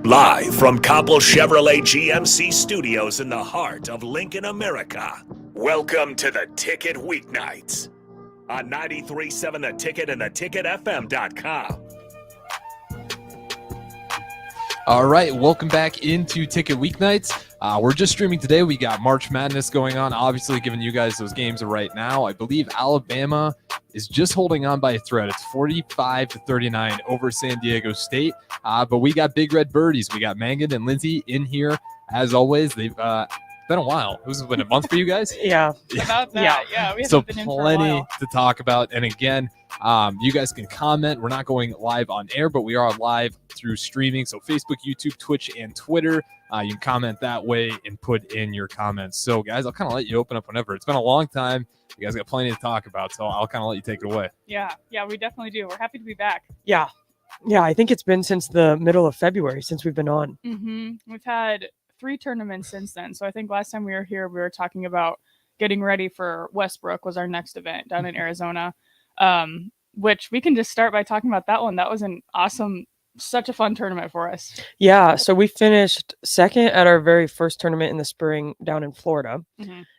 Live from Copple Chevrolet GMC Studios in the heart of Lincoln, America. Welcome to the Ticket Weeknights on 93.7 The Ticket and theticketfm.com. All right, welcome back into Ticket Weeknights. We're just streaming today. We got March Madness going on, obviously giving you guys those games right now. I believe Alabama is just holding on by a thread. It's 45-39 over San Diego State. But we got big Red Birdies. We got Mangan and Lindsay in here. As always, they've been a while. It was been a month for you guys? Yeah. About that. Yeah. We So haven't been in for a plenty while. to talk about. And again, you guys can comment. We're not going live on air, but we are live through streaming. So Facebook, YouTube, Twitch, and Twitter. You can comment that way and put in your comments. So guys, I'll kind of let you open up whenever. It's been a long time. You guys got plenty to talk about, so I'll kind of let you take it away. Yeah, we definitely do. We're happy to be back. Yeah. I think it's been since the middle of February since we've been on. We've had 3 tournaments since then. So I think last time we were here, we were talking about getting ready for Westbrook was our next event down in Arizona, which we can just start by talking about that one. That was an awesome, such a fun tournament for us. Yeah. So we finished second at our very first tournament in the spring down in Florida.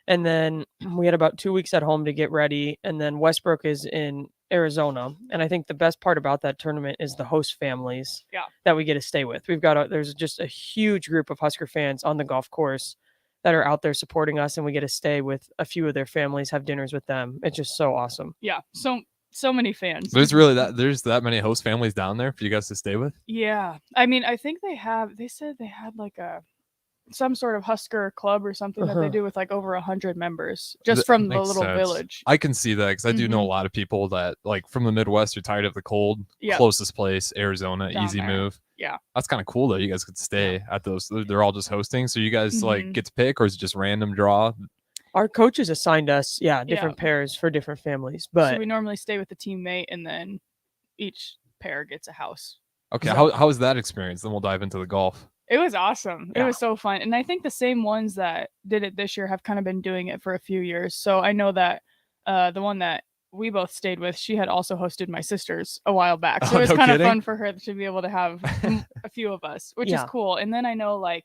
And then we had about 2 weeks at home to get ready. And then Westbrook is in Arizona. And I think the best part about that tournament is the host families that we get to stay with. There's just a huge group of Husker fans on the golf course that are out there supporting us, and we get to stay with a few of their families, have dinners with them. It's just so awesome. Yeah. So many fans. There's that many host families down there for you guys to stay with? Yeah. I mean, I think they said they had like some sort of Husker club or something that they do with like over 100 members just from the little village. I can see that because I do know a lot of people that like from the Midwest are tired of the cold. Closest place, Arizona, Down easy there. move. Yeah. That's kind of cool though. You guys could stay at those. They're all just hosting. So you guys like get to pick, or is it just random draw? Our coaches assigned us, different pairs for different families. But so we normally stay with the teammate, and then each pair gets a house. Okay. How was that experience? Then we'll dive into the golf. It was awesome. It was so fun. And I think the same ones that did it this year have kind of been doing it for a few years. So I know that the one that we both stayed with, she had also hosted my sisters a while back. So it was kind of fun for her to be able to have a few of us, which is cool. And then I know like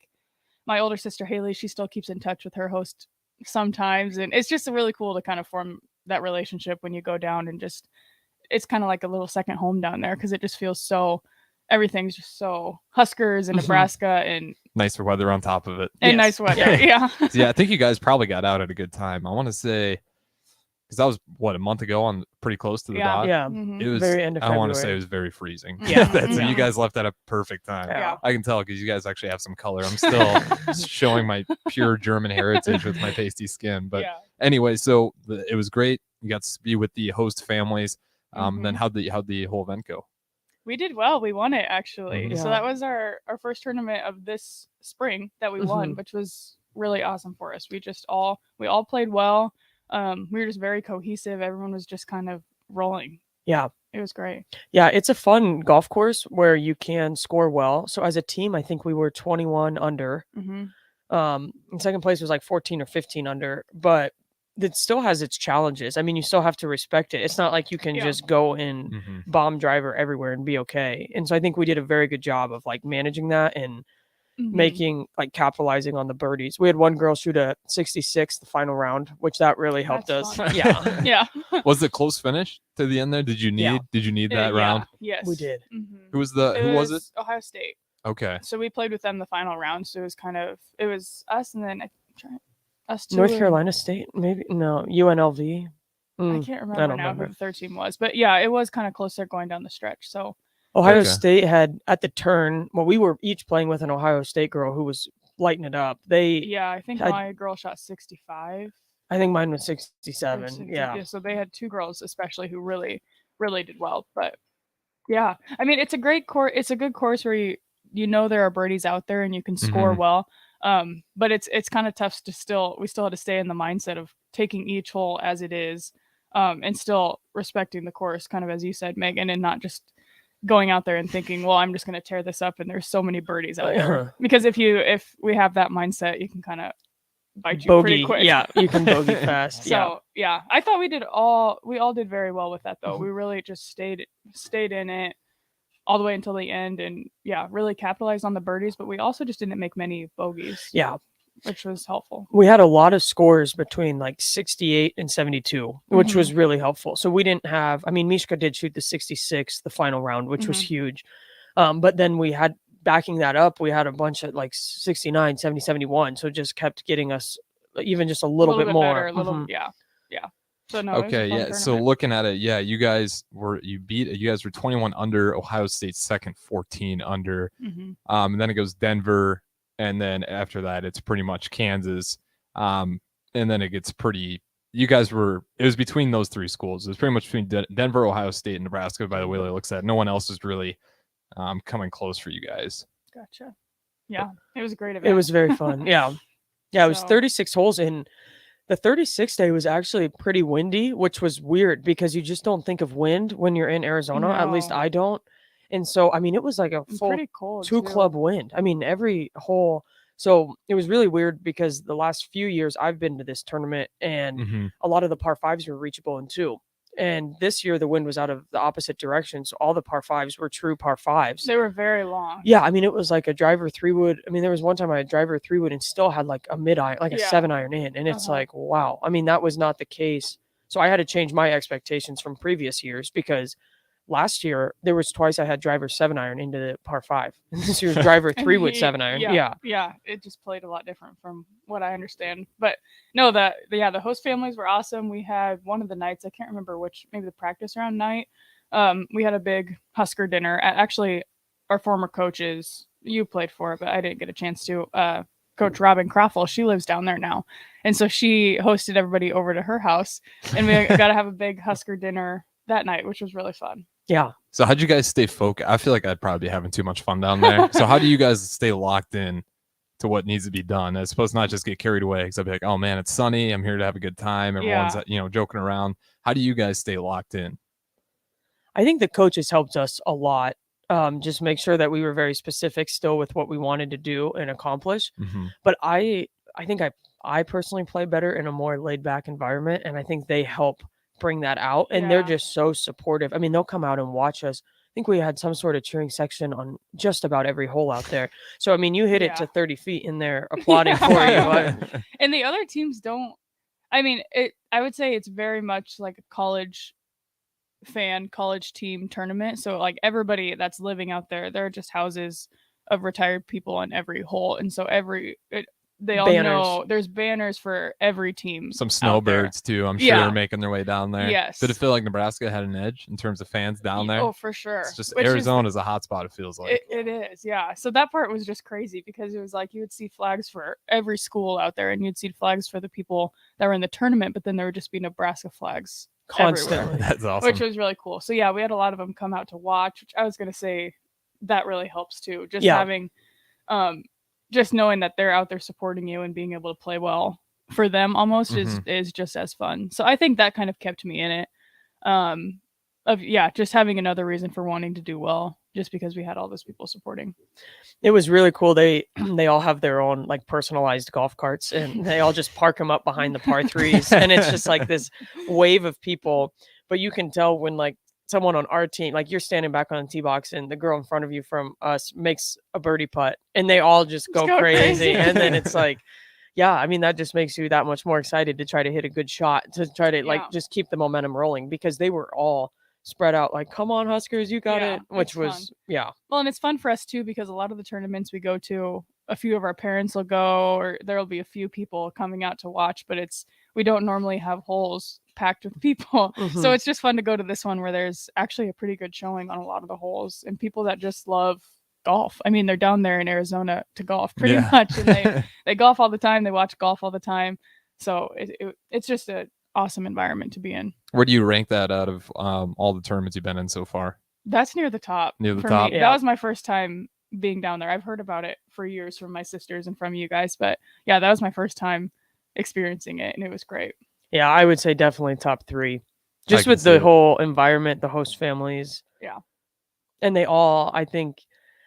my older sister, Haley, she still keeps in touch with her host sometimes. And it's just really cool to kind of form that relationship when you go down and just, it's kind of like a little second home down there because it just feels so, everything's just so Huskers and Nebraska and nicer weather on top of it. And nice weather. Yeah. Yeah, I think you guys probably got out at a good time. I want to say, because that was a month ago, on pretty close to the dot. Yeah. It was very end of February. I want to say it was very freezing. Yeah. So you guys left at a perfect time. Yeah. I can tell because you guys actually have some color. I'm still showing my pure German heritage with my pasty skin. But anyway, so it was great. You got to be with the host families. Then how'd the whole event go? We did well. We won it actually. So that was our first tournament of this spring that we won, which was really awesome for us. We all played well. We were just very cohesive. Everyone was just kind of rolling. Yeah. It was great. Yeah, it's a fun golf course where you can score well. So as a team, I think we were 21 under. And second place was like 14 or 15 under, but it still has its challenges. I mean, you still have to respect it. It's not like you can just go and bomb driver everywhere and be okay. And so I think we did a very good job of like managing that and making like capitalizing on the birdies. We had one girl shoot a 66 the final round, which that really helped us. Yeah. Was it close finish to the end there? Did you need that round? Yes. We did. Who was it? Ohio State. Okay. So we played with them the final round. So it was us and then us two. North Carolina State, maybe? No, UNLV. I can't remember who the third team was. But yeah, it was kind of closer going down the stretch. So Ohio State had at the turn, we were each playing with an Ohio State girl who was lighting it up. I think my girl shot 65. I think mine was 67. Yeah. So they had two girls especially who really, really did well. But yeah, I mean, it's a great course. It's a good course where you know there are birdies out there and you can score well. But it's kind of tough to we still had to stay in the mindset of taking each hole as it is, and still respecting the course, kind of as you said, Megan, and not just going out there and thinking, well, I'm just going to tear this up and there's so many birdies out there. Because if we have that mindset, you can kind of bite you pretty quick. Yeah, you can bogey fast. So yeah, I thought we all did very well with that though. We really just stayed in it. all the way until the end, and really capitalized on the birdies. But we also just didn't make many bogeys. Yeah, which was helpful. We had a lot of scores between like 68 and 72, which was really helpful. So we didn't have, I mean, Mishka did shoot the 66 the final round, which was huge. But then we had, backing that up, we had a bunch at like 69, 70, 71. So it just kept getting us even just a little bit more. Better, yeah. So no, okay, yeah. So looking at it, yeah, you guys were 21 under, Ohio State second, 14 under. And then it goes Denver, and then after that it's pretty much Kansas. And then it gets pretty, it was between those three schools. It was pretty much between Denver, Ohio State, and Nebraska, by the way it looks at. No one else is really coming close for you guys. Gotcha. Yeah, it was a great event. It was very fun. Yeah, it was 36 holes, and the 36th day was actually pretty windy, which was weird because you just don't think of wind when you're in Arizona. No. At least I don't. And so, I mean, it was like a full cold, club wind. I mean, every hole. So it was really weird because the last few years I've been to this tournament, and a lot of the par fives were reachable in 2. And this year the wind was out of the opposite direction, so all the par fives were true par fives. They were very long. Yeah, I mean, it was like a driver 3-wood. I mean, there was one time I had driver 3-wood and still had like a mid-iron, like a 7-iron in, and it's like, wow. I mean, that was not the case. So I had to change my expectations from previous years, because last year there was twice I had driver 7-iron into the par 5, and this year's driver 3-wood 7-iron. Yeah, it just played a lot different from what I understand. But no, the host families were awesome. We had one of the nights, I can't remember which, maybe the practice round night. We had a big Husker dinner at actually our former coaches. You played for it, but I didn't get a chance to. Coach Robin Croffel, she lives down there now, and so she hosted everybody over to her house, and we got to have a big Husker dinner that night, which was really fun. Yeah. So how'd you guys stay focused? I feel like I'd probably be having too much fun down there. So how do you guys stay locked in to what needs to be done, as opposed to not just get carried away? Because I'd be like, oh man, it's sunny, I'm here to have a good time, everyone's joking around. How do you guys stay locked in? I think the coaches helped us a lot. Just make sure that we were very specific still with what we wanted to do and accomplish. But I think I personally play better in a more laid back environment, and I think they help bring that out, and they're just so supportive. I mean, they'll come out and watch us. I think we had some sort of cheering section on just about every hole out there. So I mean, you hit it to 30 feet in there applauding for you. And the other teams don't. I mean, I would say it's very much like a college team tournament. So like everybody that's living out there, there are just houses of retired people on every hole, and so they all know there's banners for every team. Some snowbirds too, I'm sure, making their way down there. Yes. Did it feel like Nebraska had an edge in terms of fans down there? Oh, for sure. It's just Arizona is a hot spot, it feels like. It is, yeah. So that part was just crazy, because it was like you would see flags for every school out there, and you'd see flags for the people that were in the tournament, but then there would just be Nebraska flags constantly. Everywhere, that's awesome. which was really cool. So yeah, we had a lot of them come out to watch, which I was going to say that really helps too. Just having just knowing that they're out there supporting you and being able to play well for them almost is just as fun. So I think that kind of kept me in it. Just having another reason for wanting to do well, just because we had all those people supporting. It was really cool. They all have their own like personalized golf carts, and they all just park them up behind the par 3s, and it's just like this wave of people. But you can tell when like someone on our team, like you're standing back on the tee box, and the girl in front of you from us makes a birdie putt, and they all just go crazy. And then it's like, I mean, that just makes you that much more excited to try to hit a good shot, to try to like just keep the momentum rolling, because they were all spread out like, come on Huskers, you got it, which was fun. Well, and it's fun for us too, because a lot of the tournaments we go to, a few of our parents will go, or there'll be a few people coming out to watch, but we don't normally have holes packed with people. So it's just fun to go to this one where there's actually a pretty good showing on a lot of the holes, and people that just love golf. I mean, they're down there in Arizona to golf pretty much, and they golf all the time, they watch golf all the time. So it's just an awesome environment to be in. Where do you rank that out of all the tournaments you've been in so far? That's near the top. Near the top. That was my first time being down there. I've heard about it for years from my sisters and from you guys, but that was my first time experiencing it, and it was great. Yeah, I would say definitely top 3. Just with the whole environment, the host families. Yeah. And they all, I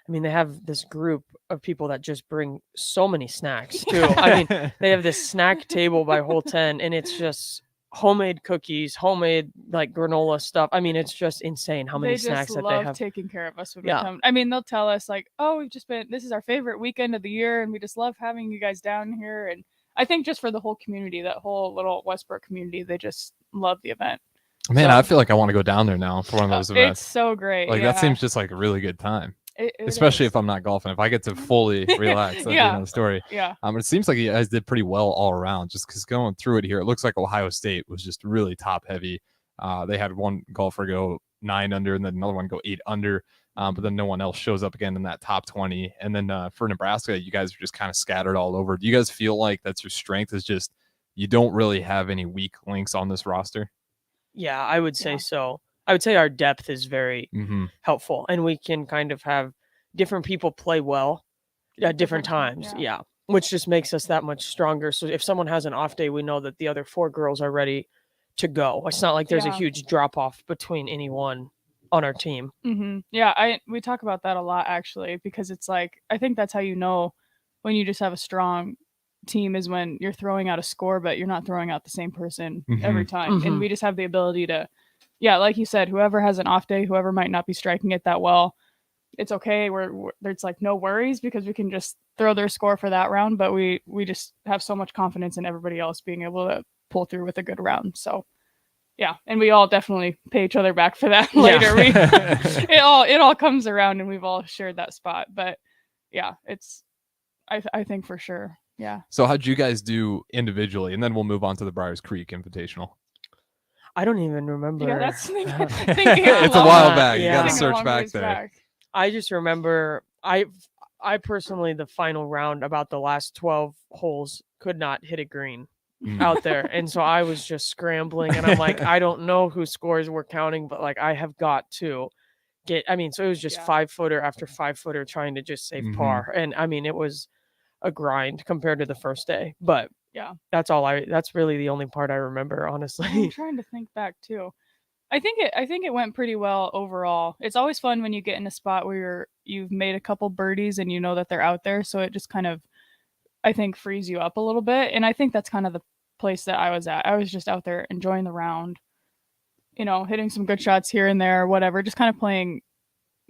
mean, they have this group of people that just bring so many snacks too. I mean, they have this snack table by hole 10, and it's just homemade cookies, homemade like granola stuff. I mean, it's just insane how many snacks that they have. They just love taking care of us when we come. I mean, they'll tell us like, "Oh, this is our favorite weekend of the year, and we just love having you guys down here." And I think just for the whole community, that whole little Westbrook community, they just love the event. Man, I feel like I want to go down there now for one of those events. It's so great. Like that seems just like a really good time. Especially if I'm not golfing. If I get to fully relax, that'd be another story. Yeah. It seems like you guys did pretty well all around. Just because going through it here, it looks like Ohio State was just really top heavy. They had one golfer go 9 under, and then another one go 8 under. But then no one else shows up again in that top 20. And then for Nebraska, you guys are just kind of scattered all over. Do you guys feel like that's your strength? Is just you don't really have any weak links on this roster? Yeah, I would say so. I would say our depth is very helpful, and we can kind of have different people play well at different times. Yeah, which just makes us that much stronger. So if someone has an off day, we know that the other 4 girls are ready to go. It's not like there's a huge drop off between anyone on our team. Yeah, we talk about that a lot actually, because it's like I think that's how you know when you just have a strong team is when you're throwing out a score, but you're not throwing out the same person every time. And we just have the ability to. Yeah, like you said, whoever has an off day, whoever might not be striking it that well, it's okay. There's like no worries because we can just throw their score for that round. But we just have so much confidence in everybody else being able to pull through with a good round. So yeah, and we all definitely pay each other back for that later. It all comes around, and we've all shared that spot. But yeah, I think for sure. Yeah. So how'd you guys do individually, and then we'll move on to the Briars Creek Invitational. I don't even remember. Yeah, that's thinking it's a while back. You gotta search back there. I just remember I personally, the final round, about the last 12 holes, could not hit a green out there. And so I was just scrambling, and I'm like, I don't know whose scores we're counting, but like I have got to get, so it was just 5-footer after 5-footer trying to just save par. And it was a grind compared to the first day, but yeah, that's really the only part I remember, honestly. I'm trying to think back too. I think it went pretty well overall. It's always fun when you get in a spot where you've made a couple birdies and you know that they're out there, so it just kind of, I think, frees you up a little bit. And I think that's kind of the place that I was at. I was just out there enjoying the round, hitting some good shots here and there, whatever, just kind of playing,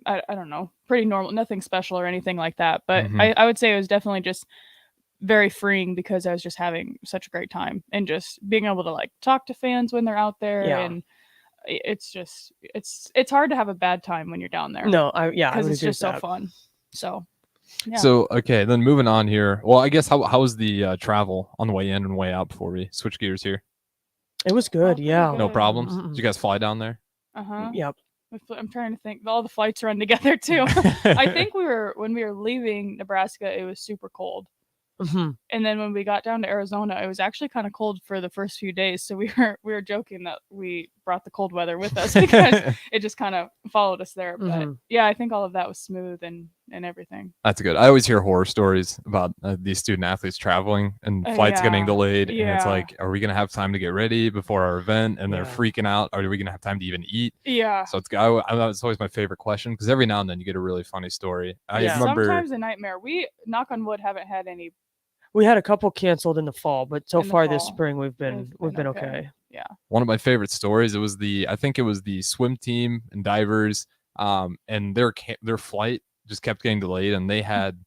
I don't know, pretty normal, nothing special or anything like that. But I would say it was definitely just very freeing because I was just having such a great time and just being able to like talk to fans when they're out there. And it's just, it's hard to have a bad time when you're down there. No, because it's just so fun. So, yeah. So, okay, then moving on here. Well, I guess how was the travel on the way in and way out before we switch gears here? It was good. Yeah. No problems. Did you guys fly down there? Yep. I'm trying to think. All the flights run together too. I think when we were leaving Nebraska, it was super cold. And then when we got down to Arizona, it was actually kind of cold for the first few days. So we were joking that we brought the cold weather with us because it just kind of followed us there. But yeah, I think all of that was smooth and everything. That's good. I always hear horror stories about these student athletes traveling and flights getting delayed. And it's like, are we going to have time to get ready before our event? And they're freaking out. Are we going to have time to even eat? Yeah. So it's always my favorite question because every now and then you get a really funny story. I remember sometimes a nightmare. We, knock on wood, haven't had any. We had a couple canceled in the fall, but so far this spring we've been okay. Yeah. One of my favorite stories, I think it was the swim team and divers, and their flight just kept getting delayed, and they had,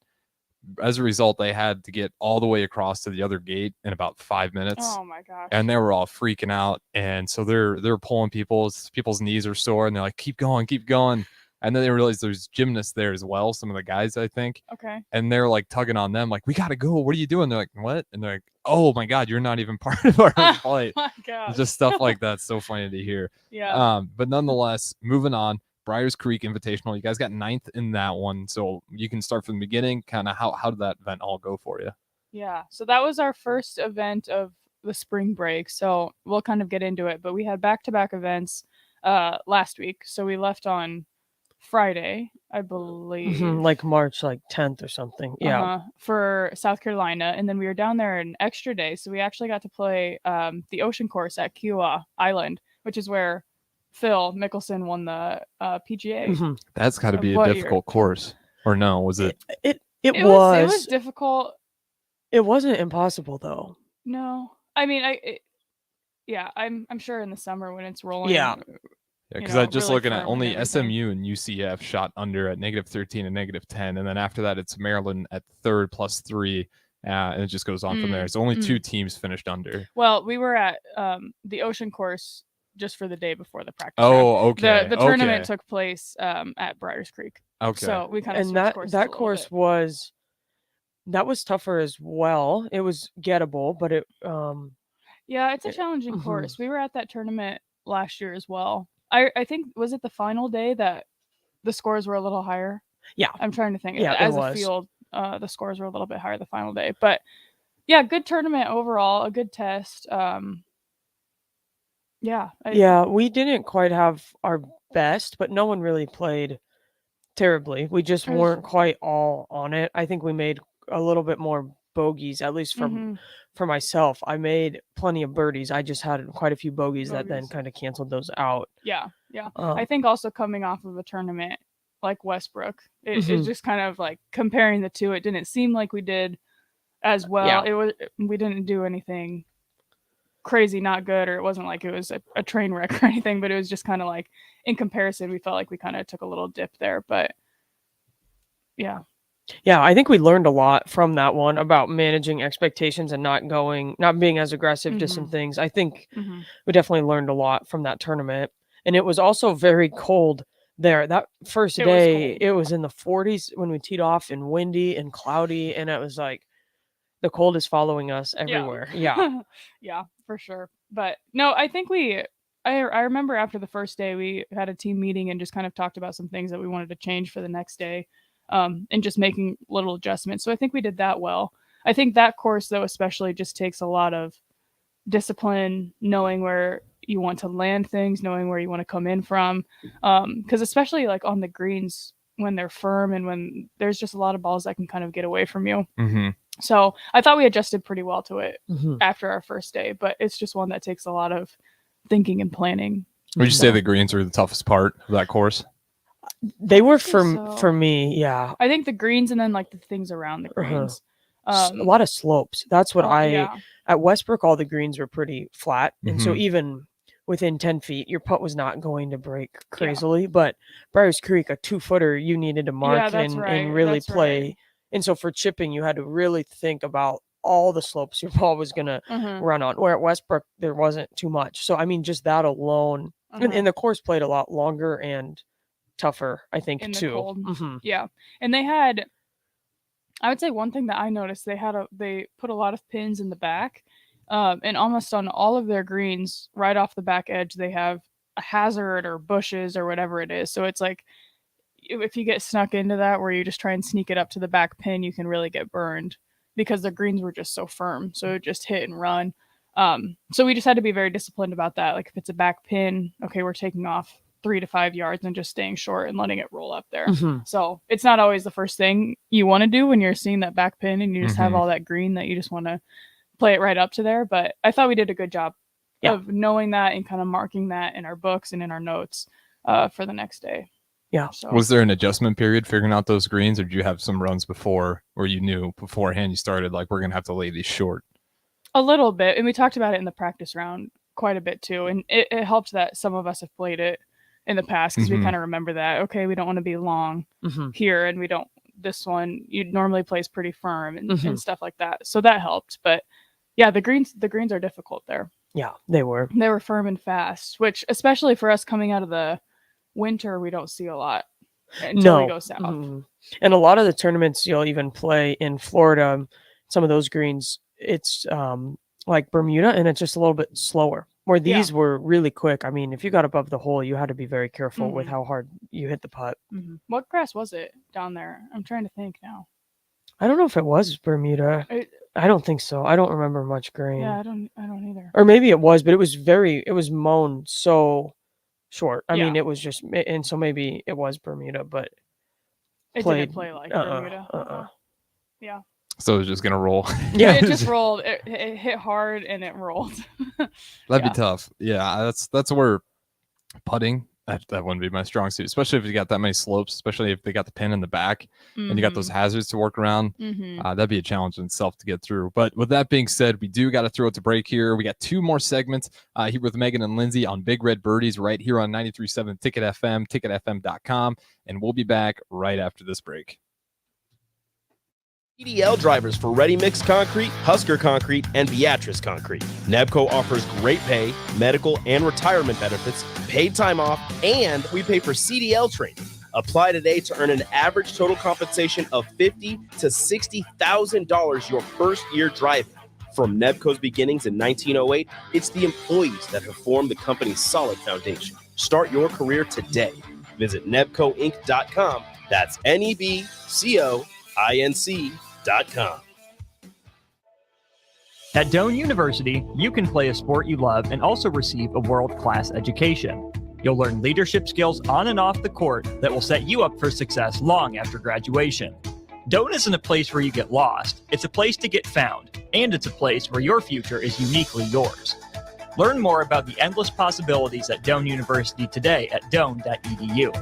as a result, they had to get all the way across to the other gate in about 5 minutes. Oh my gosh. And they were all freaking out, and so they're pulling people's knees are sore, and they're like, keep going. And then they realized there's gymnasts there as well, some of the guys, I think. Okay. And they're like tugging on them, like, we got to go. What are you doing? They're like, what? And they're like, oh my God, you're not even part of our flight. Oh my God. Just stuff like that. So funny to hear. Yeah. But nonetheless, moving on, Briars Creek Invitational, you guys got 9th in that one. So you can start from the beginning. Kind of how did that event all go for you? Yeah. So that was our first event of the spring break. So we'll kind of get into it, but we had back-to-back events last week. So we left on Friday, I believe, like March 10th or something. Yeah, for South Carolina, and then we were down there an extra day, so we actually got to play the ocean course at Kiowa Island, which is where Phil Mickelson won the PGA. That's got to be a difficult course, or no? Was it? It was. It was difficult. It wasn't impossible though. No, I mean, Yeah, I'm sure in the summer when it's rolling. Yeah. Yeah, because I'm just really looking at firm and only everything. SMU and UCF shot under at -13 and -10, and then after that it's Maryland at third +3, and it just goes on from there. So only 2 teams finished under. Well, we were at the ocean course just for the day before the practice round. Oh, okay. The tournament took place at Briars Creek. Okay. So we kind of And switched courses a that little course bit. was tougher as well. It was gettable, but it Yeah, it's a challenging course. We were at that tournament last year as well. I think, was it the final day that the scores were a little higher? Yeah. I'm trying to think. Yeah, As it a was. field, the scores were a little bit higher the final day. But yeah, good tournament overall, a good test. Yeah, we didn't quite have our best, but no one really played terribly. We just weren't quite all on it. I think we made a little bit more bogeys, at least for myself. I made plenty of birdies. I just had quite a few bogeys that then kind of canceled those out. Yeah. I think also coming off of a tournament like Westbrook, it just kind of like comparing the two, it didn't seem like we did as well. Yeah. We didn't do anything crazy, not good, or it wasn't like it was a train wreck or anything, but it was just kind of like, in comparison, we felt like we kind of took a little dip there. But yeah, I think we learned a lot from that one about managing expectations and not being as aggressive to some things. I think we definitely learned a lot from that tournament. And it was also very cold there. That first day, it was in the 40s when we teed off, and windy and cloudy, and it was like the cold is following us everywhere. Yeah. Yeah, for sure. But no, I think I remember after the first day we had a team meeting and just kind of talked about some things that we wanted to change for the next day, and just making little adjustments. So I think we did that well. I think that course, though, especially, just takes a lot of discipline, knowing where you want to land things, knowing where you want to come in from, because especially like on the greens when they're firm and when there's just a lot of balls that can kind of get away from you. So I thought we adjusted pretty well to it after our first day, but it's just one that takes a lot of thinking and planning. Would you say the greens were the toughest part of that course? They were for me, yeah. I think the greens and then like the things around the greens. A lot of slopes. That's what at Westbrook, all the greens were pretty flat. And so even within 10 feet, your putt was not going to break crazily. But Briars Creek, a 2-footer, you needed to mark and really play. Right. And so for chipping, you had to really think about all the slopes your ball was going to run on. Where at Westbrook, there wasn't too much. So, I mean, just that alone. And the course played a lot longer and tougher, I think, in the too. Cold. Yeah. And they had, I would say one thing that I noticed, they put a lot of pins in the back, and almost on all of their greens, right off the back edge, they have a hazard or bushes or whatever it is. So it's like, if you get snuck into that where you just try and sneak it up to the back pin, you can really get burned because the greens were just so firm. So it just hit and run. So we just had to be very disciplined about that. Like if it's a back pin, okay, we're taking off 3 to 5 yards and just staying short and letting it roll up there. So it's not always the first thing you want to do when you're seeing that back pin and you just have all that green that you just want to play it right up to there. But I thought we did a good job of knowing that and kind of marking that in our books and in our notes for the next day. Yeah. So. Was there an adjustment period figuring out those greens, or did you have some runs before where you knew beforehand you started, like, we're going to have to lay these short? A little bit. And we talked about it in the practice round quite a bit too. And it helped that some of us have played it in the past because we kind of remember that, okay, we don't want to be long here. And this one, you normally plays pretty firm and stuff like that. So that helped. But yeah, the greens are difficult there. Yeah, they were. They were firm and fast, which especially for us coming out of the winter, we don't see a lot until we go south. And a lot of the tournaments you'll even play in Florida, some of those greens, it's like Bermuda, and it's just a little bit slower. Where these were really quick. I mean, if you got above the hole, you had to be very careful with how hard you hit the putt. What grass was it down there? I'm trying to think now. I don't know if it was Bermuda. I don't think so. I don't remember much green. Yeah, I don't either. Or maybe it was, but it was mown so short. I mean, it was just, and so maybe it was Bermuda, but it didn't play like Bermuda. Yeah. So it was just gonna roll. Yeah, it just rolled. It hit hard and it rolled. That'd be tough. Yeah, that's where putting That wouldn't be my strong suit, especially if you got that many slopes, especially if they got the pin in the back and you got those hazards to work around. That'd be a challenge in itself to get through. But with that being said, we do got to throw it to break here. We got 2 more segments here with Megan and Lindsay on Big Red Birdies right here on 93.7 Ticket FM, ticketfm.com. And we'll be back right after this break. CDL drivers for Ready Mix Concrete, Husker Concrete, and Beatrice Concrete. Nebco offers great pay, medical, and retirement benefits, paid time off, and we pay for CDL training. Apply today to earn an average total compensation of $50,000 to $60,000 your first year driving. From Nebco's beginnings in 1908, it's the employees that have formed the company's solid foundation. Start your career today. Visit nebcoinc.com. That's NEBCOINC.com. At Doane University, you can play a sport you love and also receive a world-class education. You'll learn leadership skills on and off the court that will set you up for success long after graduation. Doane isn't a place where you get lost. It's a place to get found, and it's a place where your future is uniquely yours. Learn more about the endless possibilities at Doane University today at doane.edu.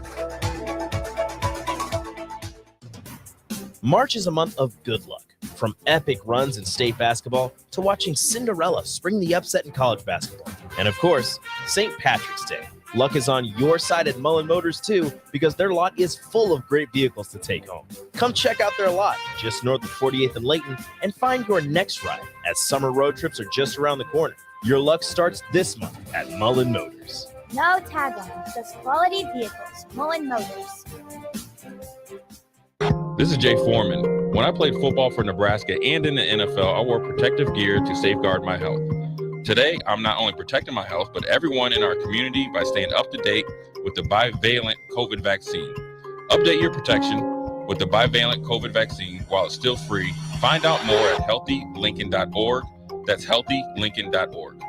March is a month of good luck. From epic runs in state basketball to watching Cinderella spring the upset in college basketball. And of course, St. Patrick's Day. Luck is on your side at Mullen Motors too, because their lot is full of great vehicles to take home. Come check out their lot just north of 48th and Layton and find your next ride, as summer road trips are just around the corner. Your luck starts this month at Mullen Motors. No tagline, just quality vehicles. Mullen Motors. This is Jay Foreman. When I played football for Nebraska and in the NFL, I wore protective gear to safeguard my health. Today, I'm not only protecting my health, but everyone in our community by staying up to date with the bivalent COVID vaccine. Update your protection with the bivalent COVID vaccine while it's still free. Find out more at healthylincoln.org. That's healthylincoln.org.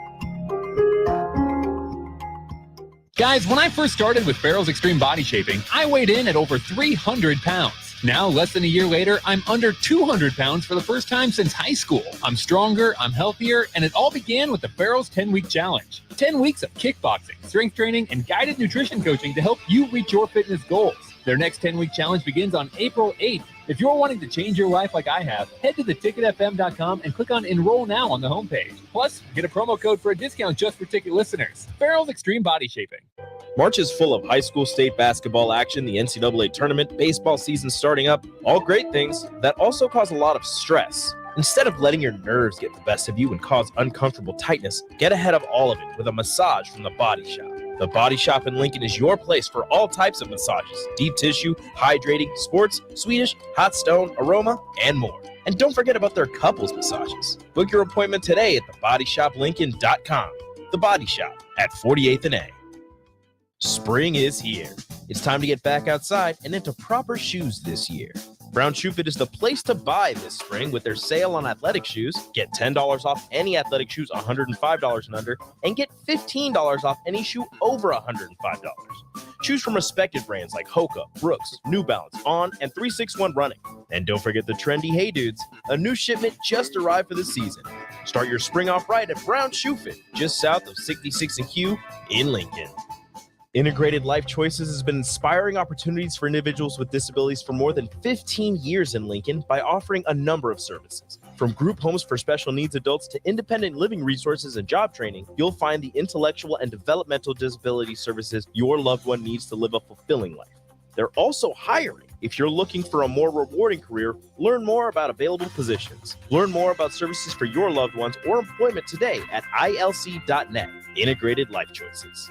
Guys, when I first started with Farrell's Extreme Body Shaping, I weighed in at over 300 pounds. Now, less than a year later, I'm under 200 pounds for the first time since high school. I'm stronger, I'm healthier, and it all began with the Farrell's 10-Week Challenge. 10 weeks of kickboxing, strength training, and guided nutrition coaching to help you reach your fitness goals. Their next 10-week challenge begins on April 8th. If you're wanting to change your life like I have, head to theticketfm.com and click on Enroll Now on the homepage. Plus, get a promo code for a discount just for ticket listeners. Farrell's Extreme Body Shaping. March is full of high school state basketball action, the NCAA tournament, baseball season starting up, all great things that also cause a lot of stress. Instead of letting your nerves get the best of you and cause uncomfortable tightness, get ahead of all of it with a massage from The Body Shop. The Body Shop in Lincoln is your place for all types of massages: deep tissue, hydrating, sports, Swedish, hot stone, aroma, and more. And don't forget about their couples massages. Book your appointment today at thebodyshoplincoln.com. The Body Shop at 48th and A. Spring is here. It's time to get back outside and into proper shoes this year. Brown Shoe Fit is the place to buy this spring with their sale on athletic shoes. Get $10 off any athletic shoes $105 and under, and get $15 off any shoe over $105. Choose from respected brands like Hoka, Brooks, New Balance, On, and 361 Running. And don't forget the trendy Hey Dudes. A new shipment just arrived for the season. Start your spring off right at Brown Shoe Fit, just south of 66 and Q in Lincoln. Integrated Life Choices has been inspiring opportunities for individuals with disabilities for more than 15 years in Lincoln by offering a number of services. From group homes for special needs adults to independent living resources and job training, you'll find the intellectual and developmental disability services your loved one needs to live a fulfilling life. They're also hiring. If you're looking for a more rewarding career, learn more about available positions. Learn more about services for your loved ones or employment today at ilc.net. Integrated Life Choices.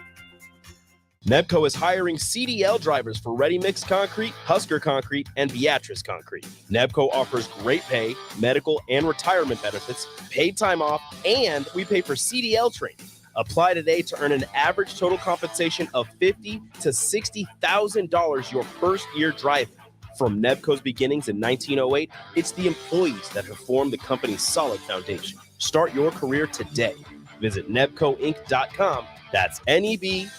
Nebco is hiring CDL drivers for Ready Mix Concrete, Husker Concrete, and Beatrice Concrete. Nebco offers great pay, medical, and retirement benefits, paid time off, and we pay for CDL training. Apply today to earn an average total compensation of $50,000 to $60,000 your first year driving. From Nebco's beginnings in 1908, it's the employees that have formed the company's solid foundation. Start your career today. Visit nebcoinc.com. That's NEBCOINC.com.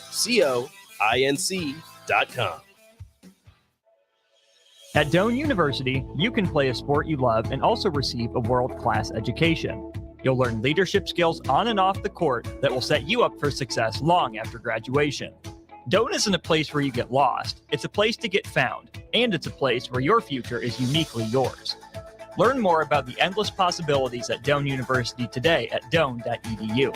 At Doane University, you can play a sport you love and also receive a world-class education. You'll learn leadership skills on and off the court that will set you up for success long after graduation. Doan isn't a place where you get lost. It's a place to get found, and it's a place where your future is uniquely yours. Learn more about the endless possibilities at Doan University today at doan.edu.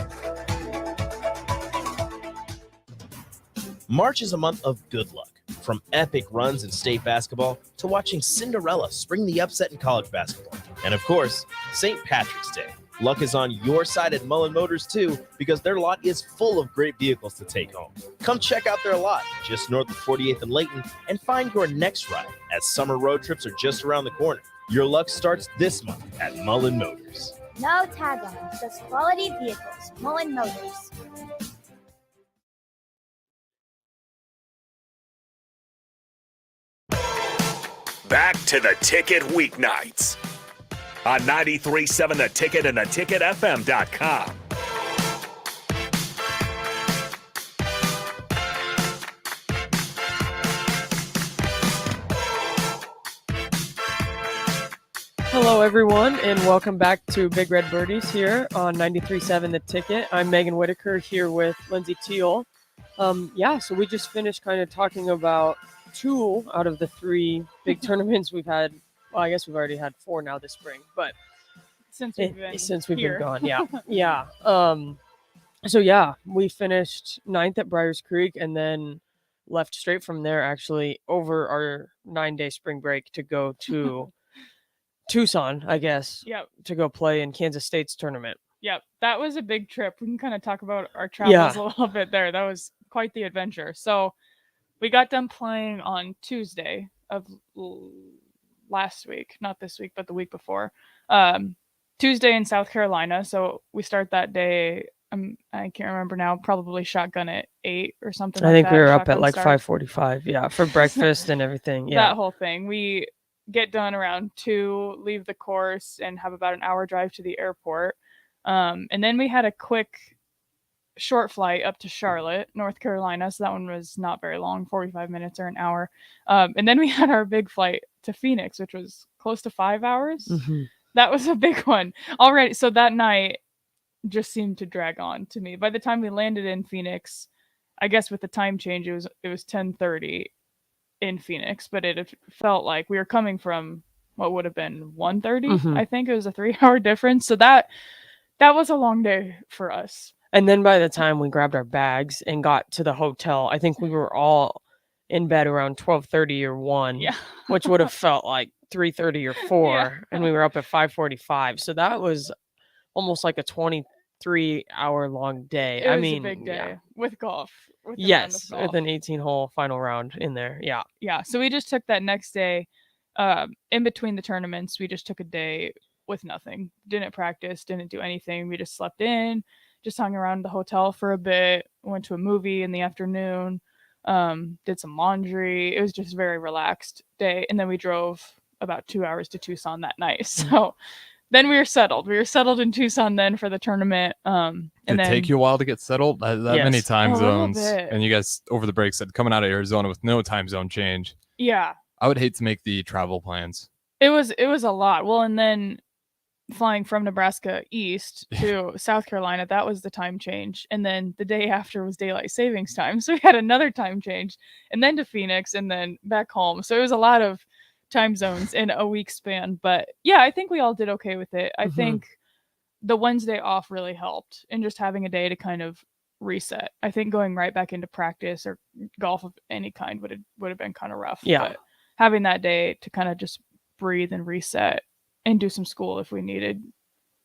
March is a month of good luck. From epic runs in state basketball to watching Cinderella spring the upset in college basketball. And of course, St. Patrick's Day. Luck is on your side at Mullen Motors too, because their lot is full of great vehicles to take home. Come check out their lot just north of 48th and Layton and find your next ride, as summer road trips are just around the corner. Your luck starts this month at Mullen Motors. No tag-on, just quality vehicles. Mullen Motors. Back to the Ticket weeknights on 93.7 The Ticket and theticketfm.com. Hello, everyone, and welcome back to Big Red Birdies here on 93.7 The Ticket. I'm Megan Whitaker here with Lindsay Teal. So we just finished kind of talking about 2 out of the 3 big tournaments we've had. Well, I guess we've already had 4 now this spring, but Since we've been gone, yeah. We finished 9th at Briars Creek and then left straight from there, actually, over our 9-day spring break to go to Tucson, I guess. Yep. To go play in Kansas State's tournament. Yep. That was a big trip. We can kind of talk about our travels a little bit there. That was quite the adventure. So we got done playing on Tuesday of last week, not this week, but the week before. Tuesday in South Carolina. So we start that day. I can't remember now. Probably shotgun at 8 or something. I think we were up Shotgun at like start. 5:45. Yeah, for breakfast and everything. Yeah, That whole thing. We get done around 2, leave the course, and have about an hour drive to the airport. And then we had a quick short flight up to Charlotte, North Carolina. So that one was not very long, 45 minutes or an hour. And then we had our big flight to Phoenix, which was close to 5 hours. Mm-hmm. That was a big one already. So that night just seemed to drag on to me. By the time we landed in Phoenix, I guess with the time change, it was 10:30 in Phoenix, but it felt like we were coming from what would have been 1:30. Mm-hmm. I think it was a 3-hour difference. So that was a long day for us. And then by the time we grabbed our bags and got to the hotel, I think we were all in bed around 12:30 or 1, Yeah. which would have felt like 3:30 or 4, Yeah. and we were up at 5:45. So that was almost like a 23-hour long day. It was I mean, a big day with golf. With the round of Yes, golf. with an 18-hole final round in there. Yeah. Yeah. So we just took that next day, in between the tournaments. We just took a day with nothing. Didn't practice. Didn't do anything. We just slept in. Just hung around the hotel for a bit. Went to a movie in the afternoon. Did some laundry. It was just a very relaxed day. And then we drove about 2 hours to Tucson that night. So then we were settled. We were settled in Tucson then for the tournament. Did it take you a while to get settled? That many Yes. time A little zones. bit. And you guys over the break said coming out of Arizona with no time zone change. Yeah. I would hate to make the travel plans. It was a lot. Well, and then flying from Nebraska east to South Carolina, that was the time change. And then the day after was daylight savings time. So we had another time change, and then to Phoenix and then back home. So it was a lot of time zones in a week span. But yeah, I think we all did okay with it. I Mhm. think the Wednesday off really helped, and just having a day to kind of reset. I think going right back into practice or golf of any kind would have been kind of rough. Yeah. But having that day to kind of just breathe and reset and do some school if we needed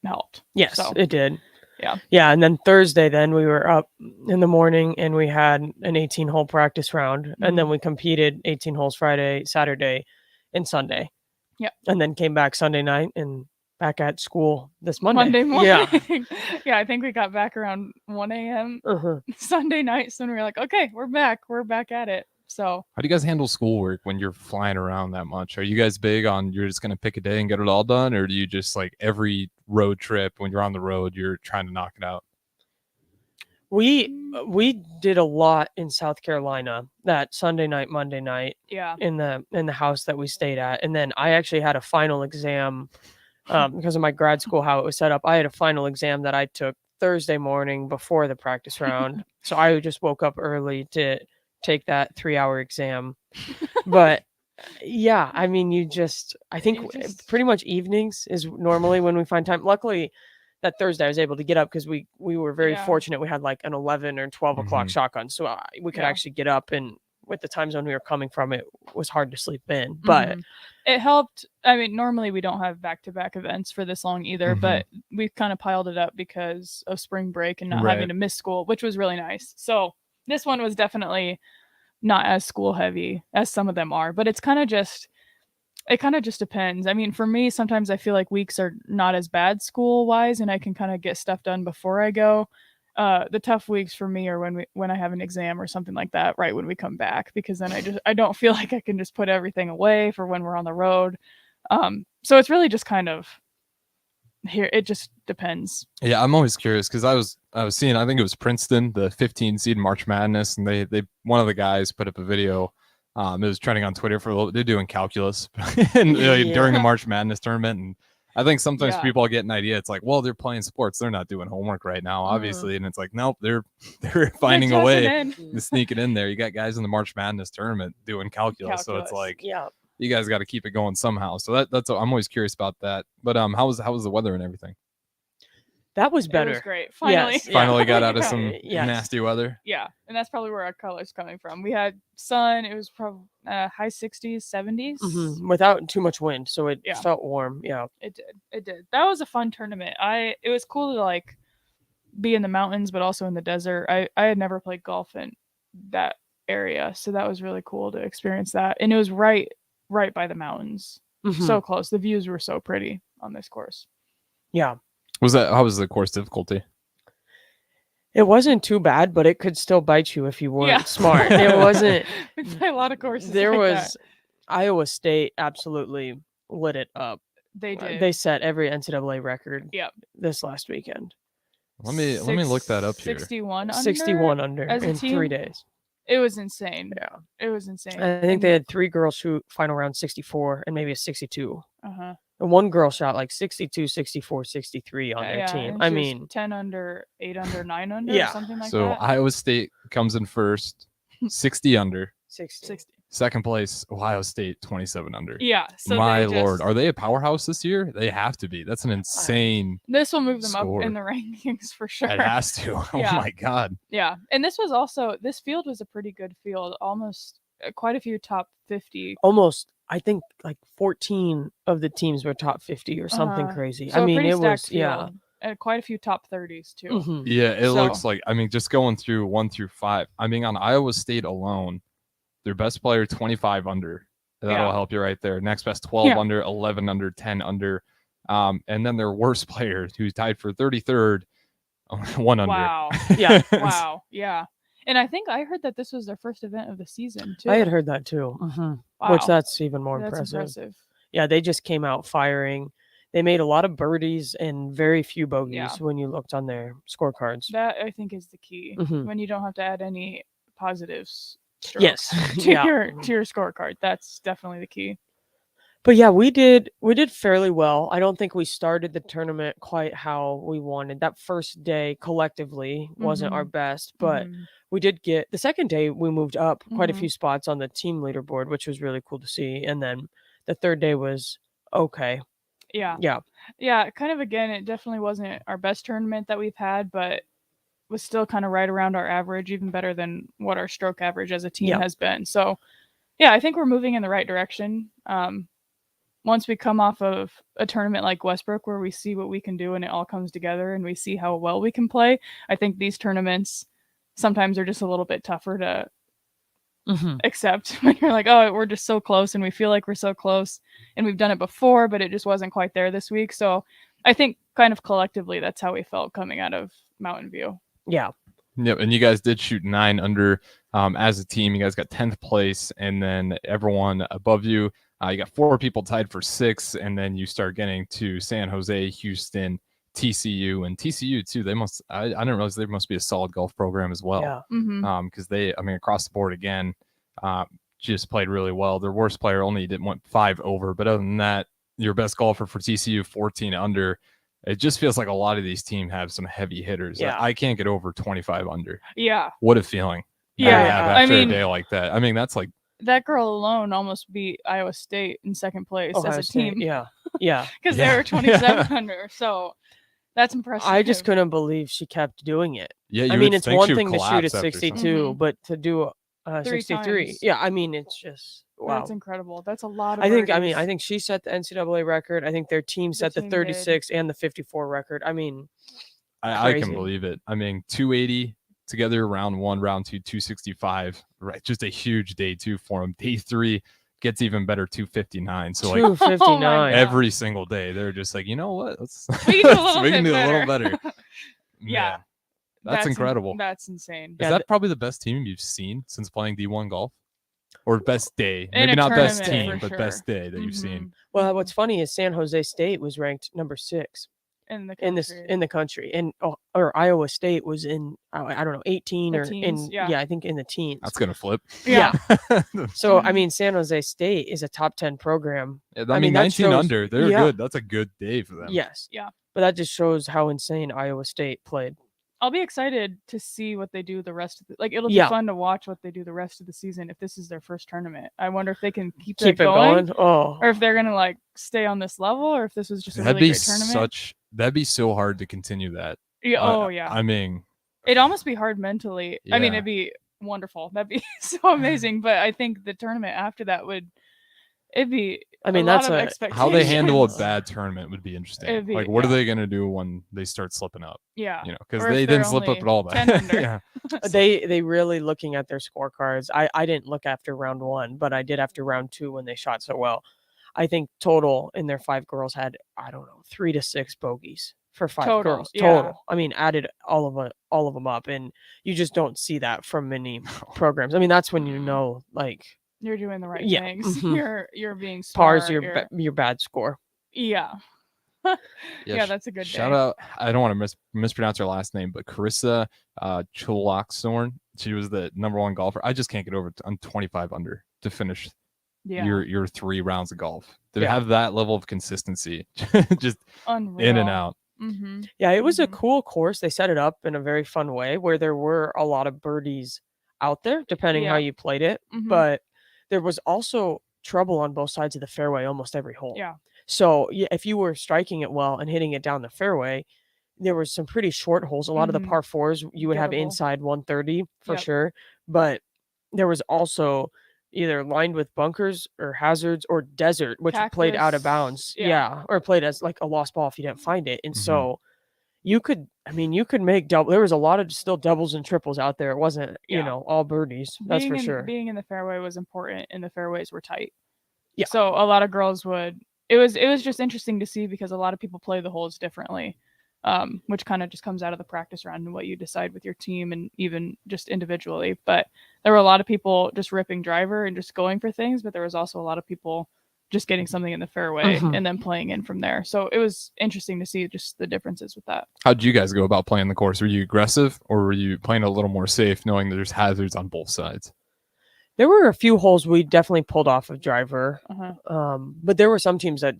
helped. Yes, So, it did. yeah. Yeah, and then Thursday, then we were up in the morning and we had an 18-hole practice round, and then we competed 18 holes Friday, Saturday, and Sunday. Yep. And then came back Sunday night and back at school this Monday. Monday morning. Yeah. Yeah, I think we got back around 1 a.m. Uh-huh. Sunday night. So we were like, okay, we're back. We're back at it. So How do you guys handle schoolwork when you're flying around that much? Are you guys big on you're just going to pick a day and get it all done? Or do you just like every road trip when you're on the road, you're trying to knock it out? We did a lot in South Carolina that Sunday night, Monday night yeah. in the house that we stayed at. And then I actually had a final exam because of my grad school, how it was set up. I had a final exam that I took Thursday morning before the practice round. So I just woke up early to take that 3-hour exam. But yeah, I mean, I think pretty much evenings is normally when we find time. Luckily, that Thursday I was able to get up because we were very fortunate. We had like an 11 or 12 o'clock shotgun, so we could actually get up. And with the time zone we were coming from, it was hard to sleep in. But it helped. I mean, normally we don't have back-to-back events for this long either, but we've kind of piled it up because of spring break and not having to miss school, which was really nice. So this one was definitely not as school heavy as some of them are, but it kind of just depends. I mean, for me, sometimes I feel like weeks are not as bad school wise and I can kind of get stuff done before I go. The tough weeks for me are when I have an exam or something like that right when we come back, because then I don't feel like I can just put everything away for when we're on the road. So it's really just kind of here. It just depends. Yeah, I'm always curious because I was seeing, I think it was Princeton, the 15 seed March Madness, and they one of the guys put up a video. It was trending on Twitter for a little. They're doing calculus and during the March Madness tournament, and I think sometimes people get an idea. It's like, well, they're playing sports, they're not doing homework right now, obviously, and it's like, nope, they're finding a way to sneak it in there. You got guys in the March Madness tournament doing calculus. So it's like, you guys got to keep it going somehow. So that's I'm always curious about that. But how was the weather and everything? That was better. It was great. Finally. Finally got out of some nasty weather. Yeah. And that's probably where our color's coming from. We had sun. It was probably high 60s, 70s. Without too much wind. So it felt warm. Yeah. It did. That was a fun tournament. It was cool to like be in the mountains, but also in the desert. I had never played golf in that area. So that was really cool to experience that. And it was right by the mountains. So close. The views were so pretty on this course. Yeah. How was the course difficulty? It wasn't too bad, but it could still bite you if you weren't smart. It wasn't. We play a lot of courses. There like was that. Iowa State absolutely lit it up. They did. They set every NCAA record. Yep. This last weekend. Let me look that up here. 61 under. 61 under in 3 days. It was insane. Yeah. It was insane. I think they had 3 girls shoot final round 64 and maybe a 62. And one girl shot like 62, 64, 63 on their team. I mean, 10 under, 8 under, 9 under, or something like that. So Iowa State comes in first, 60 under. 60. Second place, Ohio State, 27 under. Yeah. So my lord, are they a powerhouse this year? They have to be. That's an insane. This will move them score. up in the rankings for sure. It has to. Oh my God. Yeah. And this field was a pretty good field. Almost quite a few top 50. Almost. I think like 14 of the teams were top 50 or something crazy. So I mean, it was, field, and quite a few top 30s too. Yeah, it looks like, I mean, just going through 1 through 5. I mean, on Iowa State alone, their best player 25 under. That'll help you right there. Next best 12 under, 11 under, 10 under. And then their worst player, who's tied for 33rd, 1 under. Wow. Yeah. Wow. Yeah. And I think I heard that this was their first event of the season too. I had heard that too. Wow. Which that's even more impressive. Yeah, they just came out firing. They made a lot of birdies and very few bogeys when you looked on their scorecards. That I think is the key. When you don't have to add any positives yes. to your scorecard. That's definitely the key. But yeah, we did fairly well. I don't think we started the tournament quite how we wanted. That first day collectively wasn't our best, but we did get the second day we moved up quite a few spots on the team leaderboard, which was really cool to see. And then the third day was okay. Yeah. Kind of again, it definitely wasn't our best tournament that we've had, but was still kind of right around our average, even better than what our stroke average as a team has been. So yeah, I think we're moving in the right direction. Once we come off of a tournament like Westbrook, where we see what we can do and it all comes together and we see how well we can play, I think these tournaments sometimes are just a little bit tougher to accept when you're like, oh, we're just so close and we feel like we're so close and we've done it before, but it just wasn't quite there this week. So I think kind of collectively, that's how we felt coming out of Mountain View. Yeah. Yep. And you guys did shoot 9 under as a team. You guys got 10th place, and then everyone above you, you got 4 people tied for 6, and then you start getting to San Jose, Houston, TCU, and TCU too. They must, I didn't realize there must be a solid golf program as well. Yeah. Because they, I mean, across the board again, just played really well. Their worst player only went 5 over, but other than that, your best golfer for TCU 14 under. It just feels like a lot of these teams have some heavy hitters. Yeah. I can't get over 25 under. Yeah. What a feeling. Yeah, after a day like that. I mean, that's like that girl alone almost beat Iowa State in second place Ohio as a State, team. Yeah. Because Yeah. they were 27 under. So that's impressive. I just couldn't believe she kept doing it. yeah. You I mean, would it's think one she would thing to shoot at collapse after 62, something. Mhm. but to do 3 63, times. yeah. I mean, it's just wow. That's incredible. That's a lot of I birdies. think she set the NCAA record. I think their team set the team 36 and the 54 record. I mean, I can crazy. believe it. I mean, 280 together, round 1, round 2, 265. Right, just a huge day 2 for him. Day 3 gets even better, 259. So like 259. God. every single day, they're just like, you know what? Let's We can do a little we can bit do a little better. better. Yeah. Man, that's incredible. That's insane. Is Yeah, that probably the best team you've seen since playing D1 golf? Or best day? In Maybe a not best tournament, team, for but best sure. day that you've seen. Well, what's funny is San Jose State was ranked number 6 In the in country. the country, and or Iowa State was in I don't know 18 The or teens, in yeah. I think in the teens. That's gonna flip. Yeah. So I mean, San Jose State is a top 10 program. I mean, that 19 shows- under, they're yeah. good. That's a good day for them. Yes. Yeah. But that just shows how insane Iowa State played. I'll be excited to see what they do the rest of the it'll be Yeah. fun to watch what they do the rest of the season if this is their first tournament. I wonder if they can keep Keep that it going. Oh, or if they're gonna like stay on this level or if this was just a That'd really be great tournament. that'd be so hard to continue that. Yeah, oh yeah. I mean, It'd almost be hard mentally. I mean, Yeah. it'd be wonderful. That'd be so amazing. But I think the tournament after that it'd be I mean, a lot that's of how they handle a expectations. bad tournament would be interesting. It'd be- Like, what are yeah. they gonna do when they start slipping up? Yeah. You know, because Or if they they're didn't slip up only at all. 10 under. Yeah. they really looking at their scorecards. I didn't look after round 1, but I did after round 2 when they shot so well. I think total in their 5 girls had, I don't know, 3 to 6 bogeys for 5 Total, girls yeah. total. I mean, added all of them up, and you just don't see that from many programs. I mean, that's when you know, like, You're doing the right Yeah, things. mhm. You're being smart. pars your bad score. Yeah. Yeah, that's a good Shout day. out. I don't want to mispronounce her last name, but Carissa Chulaxthorn. She was the #1 golfer. I just can't get over. I'm 25 under to finish Yeah. your 3 rounds of golf. To Yeah. have that level of consistency, just Unreal. in and out. Mm-hmm. Yeah, it was a Mhm. cool course. They set it up in a very fun way where there were a lot of birdies out there, depending how Yeah. you played it. Mhm. But there was also trouble on both sides of the fairway almost every hole. Yeah. So if you were striking it well and hitting it down the fairway, there was some pretty short holes. A lot of the Mhm. par 4s you would have Gettable. inside 130 for Yep. sure. But there was also either lined with bunkers or hazards or desert, which played out of Cactus, bounds. yeah. Yeah. Or played as like a lost ball if you didn't find it. And Mhm. so you could make double. There was a lot of still doubles and triples out there. It wasn't, Yeah. all birdies. That's for sure. Being in the fairway was important, and the fairways were tight. Yeah. So a lot of girls would. It was just interesting to see because a lot of people play the holes differently, which kind of just comes out of the practice round and what you decide with your team and even just individually. But there were a lot of people just ripping driver and just going for things, but there was also a lot of people just getting something in the fairway Mhm. and then playing in from there. So it was interesting to see just the differences with that. How'd you guys go about playing the course? Were you aggressive or were you playing a little more safe, knowing that there's hazards on both sides? There were a few holes we definitely pulled off of driver. Uh-huh. But there were some teams that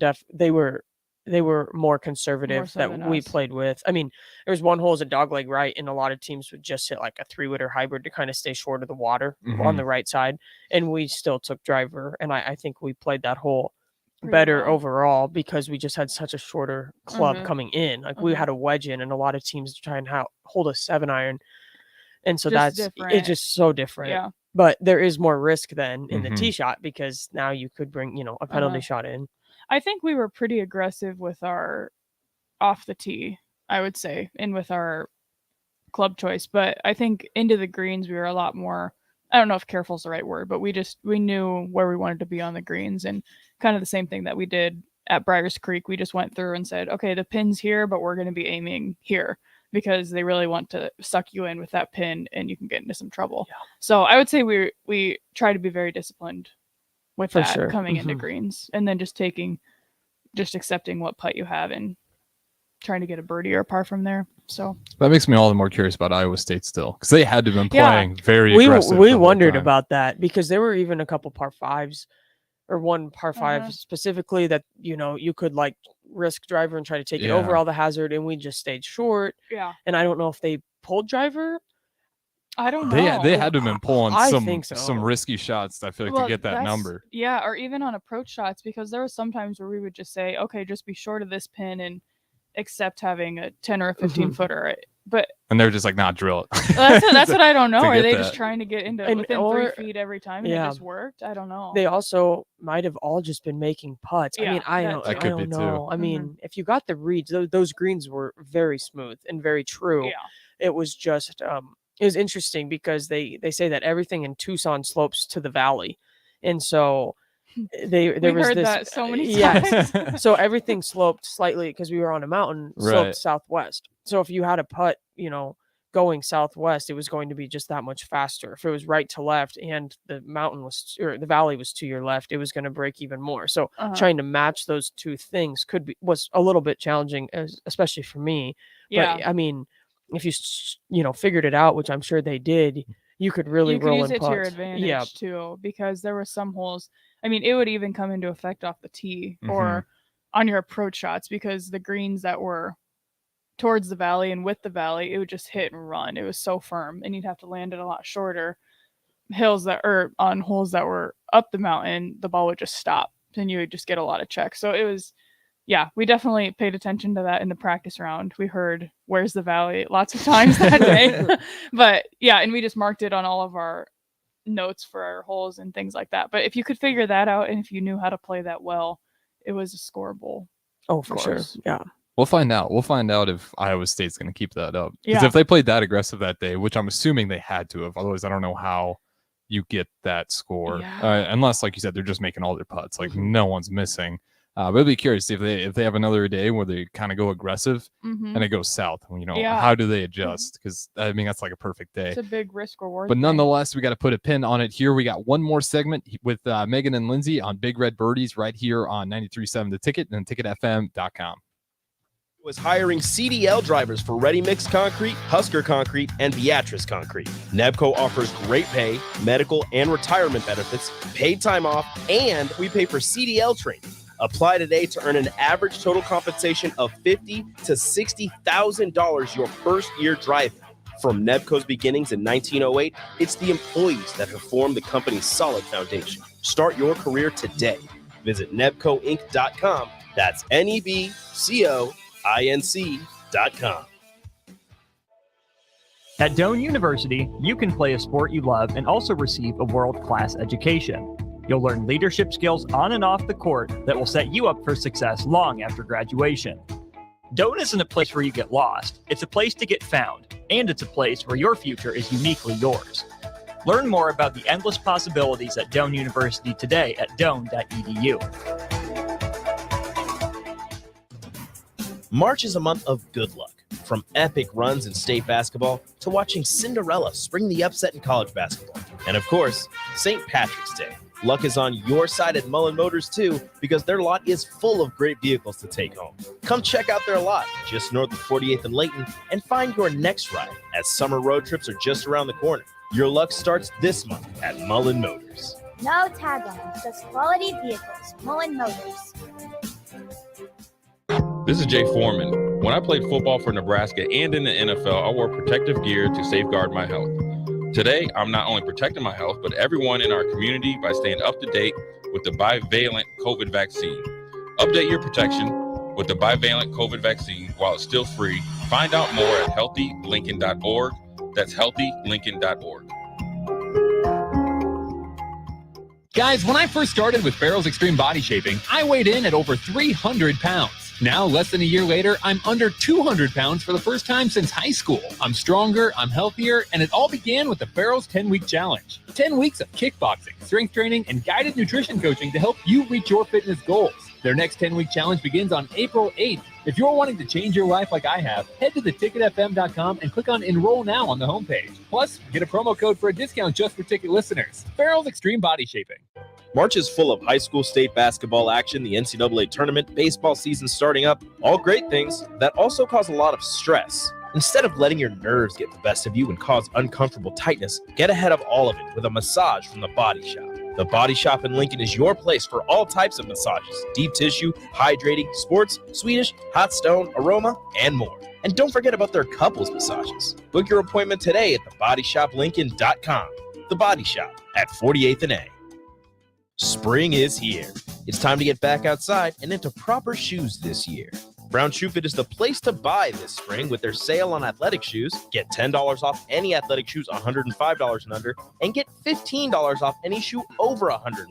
they were more conservative so that than we us. played with. I mean, there was one hole as a dogleg right, and a lot of teams would just hit like a 3-wooder hybrid to kind of stay short of the water on Mhm. the right side, and we still took driver. And I think we played that hole Pretty better well. overall because we just had such a shorter club Mhm. coming in. Like we Mhm. had a wedge in, and a lot of teams try and hold a 7-iron, and so Just it's different. just so different. Yeah. But there is more risk then in the Mhm. tee shot because now you could bring, a penalty Uh-huh. shot in. I think we were pretty aggressive with our off the tee, I would say, and with our club choice. But I think into the greens, we were a lot more, I don't know if careful is the right word, but we knew where we wanted to be on the greens and kind of the same thing that we did at Briars Creek. We just went through and said, okay, the pin's here, but we're going to be aiming here because they really want to suck you in with that pin and you can get into some trouble. Yeah. So I would say we try to be very disciplined with For that sure. coming into Mhm. greens and then just accepting what putt you have and trying to get a birdie or a par from there. So That makes me all the more curious about Iowa State still, because they had to have been Yeah. playing very We aggressive. the we whole wondered time. about that because there were even a couple par 5s or one par 5 Uh-huh. specifically that, you could like risk driver and try to take it Yeah. over all the hazard, and we just stayed short. yeah, And I don't know if they pulled driver. I don't know. They had to have been pulling I think so. some risky shots, I feel like, to get that number. Yeah, or even on approach shots, because there were some times where we would just say, okay, just be short of this pin and accept having a 10 or a 15 footer. And they're just like, not drill it. That's what I don't know. Are they that. just trying to get into within 3 feet every time and it just worked? I don't know. They also might have all just been making putts. Yeah, I mean, I don't know. I mean, if you got the reads, those greens were very smooth and very true. Yeah. It was just it was interesting because they say that everything in Tucson slopes to the valley, and so there was heard this that so many times. So everything sloped slightly because we were on a mountain, sloped southwest. So if you had a putt, going southwest, it was going to be just that much faster. If it was right to left and the mountain or the valley was to your left, it was going to break even more. So trying to match those two things was a little bit challenging, especially for me. Yeah. But I mean, if you figured it out, which I'm sure they did, you could really roll use in it to your putts. advantage too, because there were some holes. I mean, it would even come into effect off the tee or on your approach shots, because the greens that were towards the valley and with the valley, it would just hit and run. It was so firm, and you'd have to land it a lot shorter. On holes that were up the mountain, the ball would just stop, and you would just get a lot of checks. So it was. Yeah, we definitely paid attention to that in the practice round. We heard "Where's the Valley" lots of times that day. But yeah, and we just marked it on all of our notes for our holes and things like that. But if you could figure that out, and if you knew how to play that well, it was a scoreable. Oh, for sure. Yeah. We'll find out. We'll find out if Iowa State's going to keep that up. Because Yeah. if they played that aggressive that day, which I'm assuming they had to have, otherwise I don't know how you get that score. Yeah. Unless, like you said, they're just making all their putts. Like no one's missing. But I'd be curious if they have another day where they kind of go aggressive and it goes south. Yeah. How do they adjust? Because I mean that's like a perfect day. It's a big risk reward. But nonetheless, we got to put a pin on it here. We got one more segment with Megan and Lindsay on Big Red Birdies right here on 93.7 The Ticket and ticketfm.com. Was hiring CDL drivers for Ready Mix Concrete, Husker Concrete, and Beatrice Concrete. Nebco offers great pay, medical, and retirement benefits, paid time off, and we pay for CDL training. Apply today to earn an average total compensation of $50,000 to $60,000 your first year driving. From Nebco's beginnings in 1908, it's the employees that have formed the company's solid foundation. Start your career today. Visit nebcoinc.com. That's NEBCOINC.com. At Doane University, you can play a sport you love and also receive a world-class education. You'll learn leadership skills on and off the court that will set you up for success long after graduation. Doane isn't a place where you get lost. It's a place to get found, and it's a place where your future is uniquely yours. Learn more about the endless possibilities at Doane University today at doane.edu. March is a month of good luck. From epic runs in state basketball to watching Cinderella spring the upset in college basketball. And of course, St. Patrick's Day. Luck is on your side at Mullen Motors too, because their lot is full of great vehicles to take home. Come check out their lot just north of 48th and Layton and find your next ride, as summer road trips are just around the corner. Your luck starts this month at Mullen Motors. No tagline, just quality vehicles. Mullen Motors. This is Jay Foreman. When I played football for Nebraska and in the NFL, I wore protective gear to safeguard my health. Today, I'm not only protecting my health, but everyone in our community by staying up to date with the bivalent COVID vaccine. Update your protection with the bivalent COVID vaccine while it's still free. Find out more at healthylincoln.org. That's healthylincoln.org. Guys, when I first started with Farrell's Extreme Body Shaping, I weighed in at over 300 pounds. Now, less than a year later, I'm under 200 pounds for the first time since high school. I'm stronger, I'm healthier, and it all began with the Farrell's 10-week challenge. 10 weeks of kickboxing, strength training, and guided nutrition coaching to help you reach your fitness goals. Their next 10-week challenge begins on April 8th. If you're wanting to change your life like I have, head to theticketfm.com and click on Enroll Now on the homepage. Plus, get a promo code for a discount just for ticket listeners. Farrell's Extreme Body Shaping. March is full of high school state basketball action, the NCAA tournament, baseball season starting up, all great things that also cause a lot of stress. Instead of letting your nerves get the best of you and cause uncomfortable tightness, get ahead of all of it with a massage from The Body Shop. The Body Shop in Lincoln is your place for all types of massages, deep tissue, hydrating, sports, Swedish, hot stone, aroma, and more. And don't forget about their couples massages. Book your appointment today at thebodyshoplincoln.com. The Body Shop at 48th and A. Spring is here. It's time to get back outside and into proper shoes this year. Brown Shoe Fit is the place to buy this spring with their sale on athletic shoes. Get $10 off any athletic shoes $105 and under, and get $15 off any shoe over $105.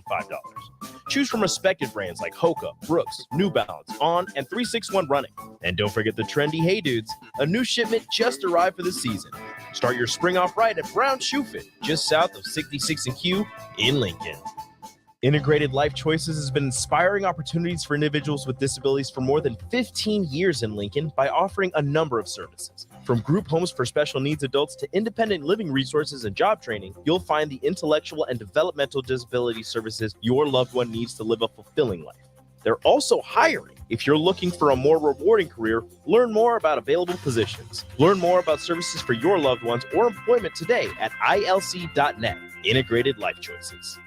Choose from respected brands like Hoka, Brooks, New Balance, On, and 361 Running. And don't forget the trendy Hey Dudes. A new shipment just arrived for the season. Start your spring off right at Brown Shoe Fit, just south of 66 and Q in Lincoln. Integrated Life Choices has been inspiring opportunities for individuals with disabilities for more than 15 years in Lincoln by offering a number of services. From group homes for special needs adults to independent living resources and job training, you'll find the intellectual and developmental disability services your loved one needs to live a fulfilling life. They're also hiring. If you're looking for a more rewarding career, learn more about available positions. Learn more about services for your loved ones or employment today at ilc.net. Integrated Life Choices.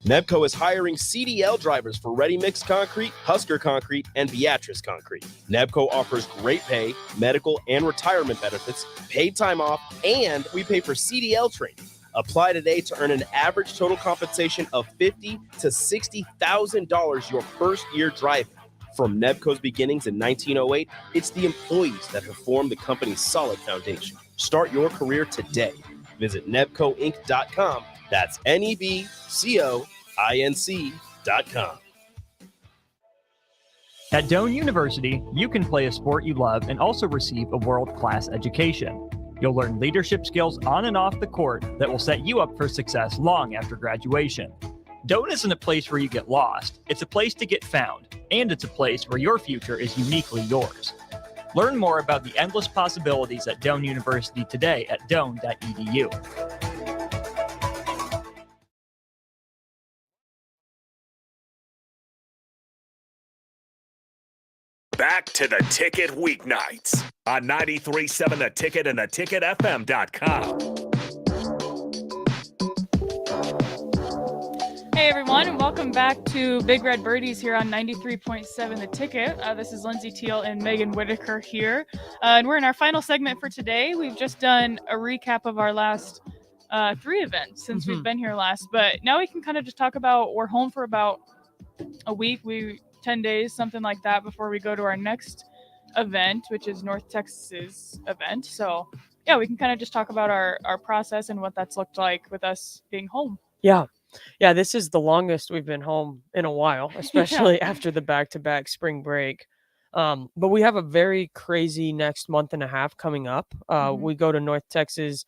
Nebco is hiring CDL drivers for Ready Mix Concrete, Husker Concrete, and Beatrice Concrete. Nebco offers great pay, medical, and retirement benefits, paid time off, and we pay for CDL training. Apply today to earn an average total compensation of $50,000 to $60,000 your first year driving. From Nebco's beginnings in 1908, it's the employees that have formed the company's solid foundation. Start your career today. Visit nebcoinc.com. That's NEBCOINC.com. At Doane University, you can play a sport you love and also receive a world-class education. You'll learn leadership skills on and off the court that will set you up for success long after graduation. Doane isn't a place where you get lost. It's a place to get found, and it's a place where your future is uniquely yours. Learn more about the endless possibilities at Doane University today at doane.edu. Back to the Ticket weeknights on 93.7 The Ticket and theticketfm.com. Hey everyone, and welcome back to Big Red Birdies here on 93.7 The Ticket. This is Lindsay Teal and Megan Whitaker here. And we're in our final segment for today. We've just done a recap of our last 3 events since we've been here last. But now we can kind of just talk about, we're home for about a week. 10 days, something like that, before we go to our next event, which is North Texas's event. So yeah, we can kind of just talk about our process and what that's looked like with us being home. Yeah, this is the longest we've been home in a while, especially after the back-to-back spring break. But we have a very crazy next month and a half coming up. We go to North Texas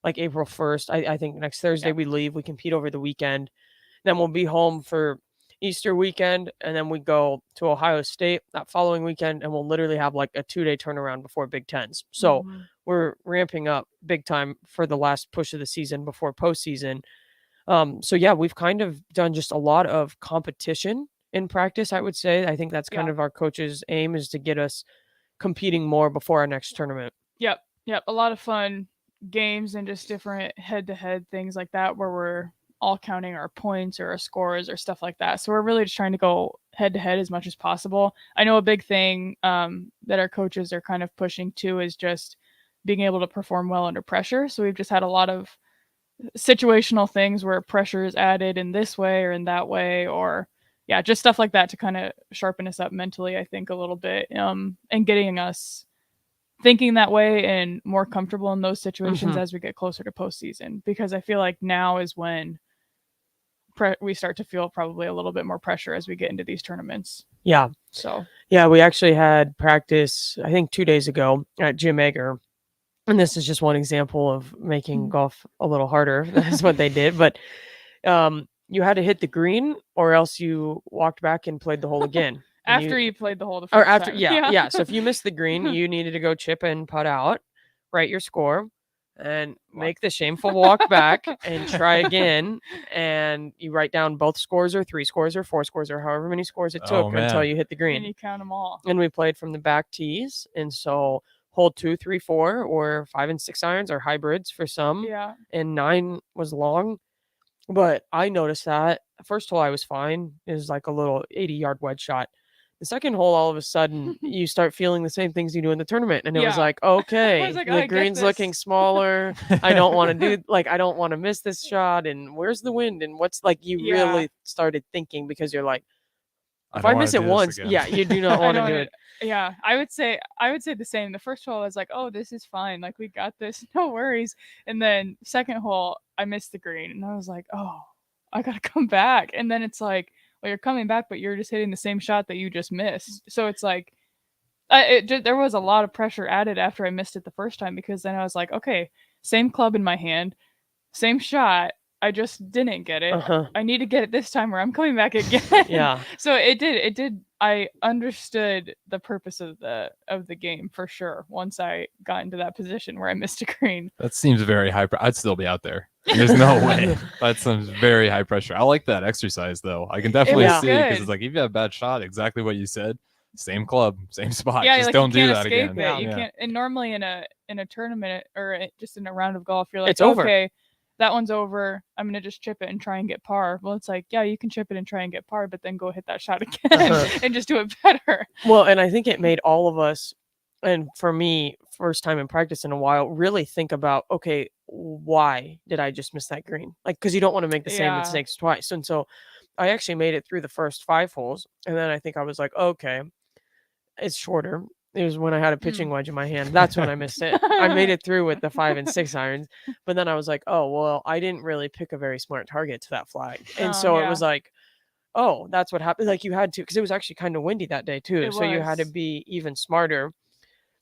like April 1st. I think next Thursday we leave. We compete over the weekend. Then we'll be home for Easter weekend, and then we go to Ohio State that following weekend, and we'll literally have like a 2-day turnaround before Big Tens. So we're ramping up big time for the last push of the season before postseason. So yeah, we've kind of done just a lot of competition in practice, I would say. I think that's kind of our coach's aim, is to get us competing more before our next tournament. Yep. A lot of fun games and just different head-to-head things like that, where we're all counting our points or our scores or stuff like that. So we're really just trying to go head to head as much as possible. I know a big thing that our coaches are kind of pushing too is just being able to perform well under pressure. So we've just had a lot of situational things where pressure is added in this way or in that way, or just stuff like that to kind of sharpen us up mentally, I think, a little bit, and getting us thinking that way and more comfortable in those situations as we get closer to postseason, because I feel like now is when we start to feel probably a little bit more pressure as we get into these tournaments. Yeah. So yeah, we actually had practice, I think 2 days ago at Jim Egger. And this is just one example of making golf a little harder. That's what they did. But you had to hit the green, or else you walked back and played the hole again. After you played the hole the first time. Yeah. So if you missed the green, you needed to go chip and putt out, write your score, and make the shameful walk back and try again. And you write down both scores, or 3 scores, or 4 scores, or however many scores it took until you hit the green. And you count them all. And we played from the back tees. And so hole 2, 3, 4, or 5 and 6 irons are hybrids for some. Yeah. And 9 was long. But I noticed that first hole I was fine. It was like a little 80-yard wedge shot. The second hole, all of a sudden, you start feeling the same things you do in the tournament. And it was Yeah. like, okay, was like, the I get green's looking this. smaller. I don't want to do, like, I don't want to miss this shot. And where's the wind? And what's, like, you Yeah. really started thinking because you're like, if don't I wanna miss it do this once, again. yeah, you do not I want to don't do wanna- it. Yeah, I would say the same. The first hole I was like, oh, this is fine. Like we got this, no worries. And then second hole, I missed the green, and I was like, oh, I gotta come back. And then it's like, well, you're coming back, but you're just hitting the same shot that you just missed. So it's like, there was a lot of pressure added after I missed it the first time, because then I was like, okay, same club in my hand, same shot. I just didn't get it. I need to get it this time, or I'm coming back again. Yeah. So it did. I understood the purpose of the game for sure once I got into that position where I missed a green. That seems very high. I'd still be out there. There's no way. That seems very high pressure. I like that exercise though. I can definitely was see because good. it's like if you have a bad shot, exactly what you said. Same club, same spot. Yeah, Just like, don't you do can't that escape again. it. You can't. And normally in a tournament or just in a round of golf, you're like, It's over. okay, that one's over. I'm gonna just chip it and try and get par. Well, it's like, yeah, you can chip it and try and get par, but then go hit that shot again and just do it better. Well, and I think it made all of us, and for me, first time in practice in a while, really think about, okay, why did I just miss that green? Like, because you don't want to make the same Yeah. mistakes twice. And so I actually made it through the first 5 holes. And then I think I was like, okay, it's shorter. It was when I had a pitching wedge in my hand. That's when I missed it. I made it through with the 5 and 6 irons. But then I was like, oh, well, I didn't really pick a very smart target to that flag. And Oh, so it yeah. was like, oh, that's what happened. Like you had to, because it was actually kind of windy that day too. It So you had to was. be even smarter.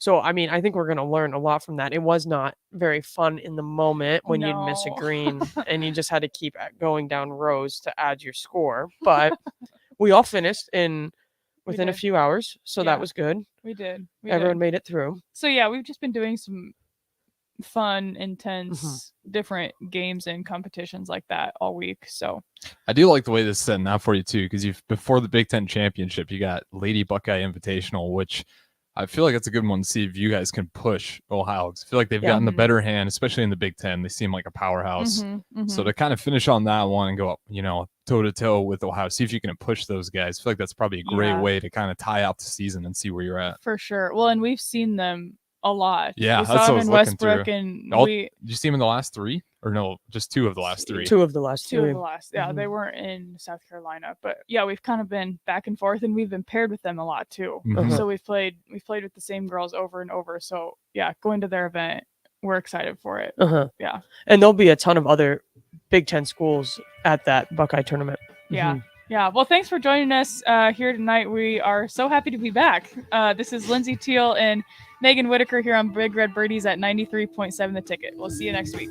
So, I mean, I think we're going to learn a lot from that. It was not very fun in the moment when you'd miss a No. green and you just had to keep going down rows to add your score. But we all finished within a did. few hours. So Yeah. that was good. We did. Everyone made it through. So yeah, we've just been doing some fun, intense, different games and competitions like that all week. So I do like the way this is setting out for you too, because you've before the Big Ten Championship, you got Lady Buckeye Invitational, which I feel like it's a good one to see if you guys can push Ohio. I feel like they've gotten the better hand, especially in the Big Ten. They seem like a powerhouse. So to kind of finish on that one and go up, toe to toe with Ohio, see if you can push those guys. I feel like that's probably a great way to kind of tie out the season and see where you're at. for sure. Well, and we've seen them a lot. Yeah, we that's saw what I them was in looking through. Westbrook, and Did you see them in the last 3? Or no, just 2 of the last 3? 2 of the last 2 3. of the last. Yeah, they weren't in South Carolina, but yeah, we've kind of been back and forth, and we've been paired with them a lot too. So we've played with the same girls over and over. So yeah, going to their event, we're excited for it. Yeah. And there'll be a ton of other Big Ten schools at that Buckeye tournament. Yeah. Yeah. Well, thanks for joining us here tonight. We are so happy to be back. This is Lindsay Teal and Megan Whitaker here on Big Red Birdies at 93.7 The Ticket. We'll see you next week.